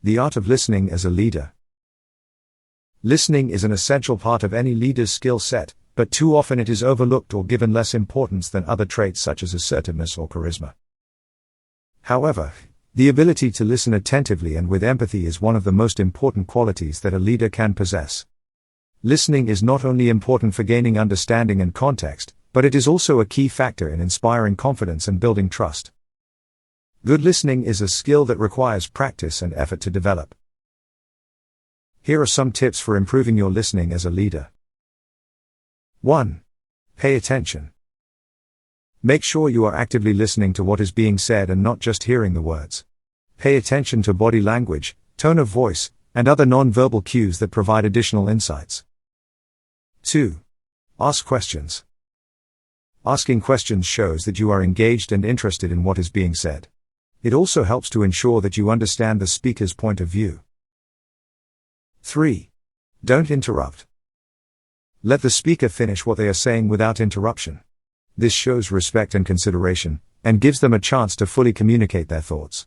The art of listening as a leader. Listening is an essential part of any leader's skill set, but too often it is overlooked or given less importance than other traits such as assertiveness or charisma. However, the ability to listen attentively and with empathy is one of the most important qualities that a leader can possess. Listening is not only important for gaining understanding and context, but it is also a key factor in inspiring confidence and building trust. Good listening is a skill that requires practice and effort to develop. Here are some tips for improving your listening as a leader. 1. Pay attention. Make sure you are actively listening to what is being said and not just hearing the words. Pay attention to body language, tone of voice, and other non-verbal cues that provide additional insights. 2. Ask questions. Asking questions shows that you are engaged and interested in what is being said. It also helps to ensure that you understand the speaker's point of view. 3. Don't interrupt. Let the speaker finish what they are saying without interruption. This shows respect and consideration, and gives them a chance to fully communicate their thoughts.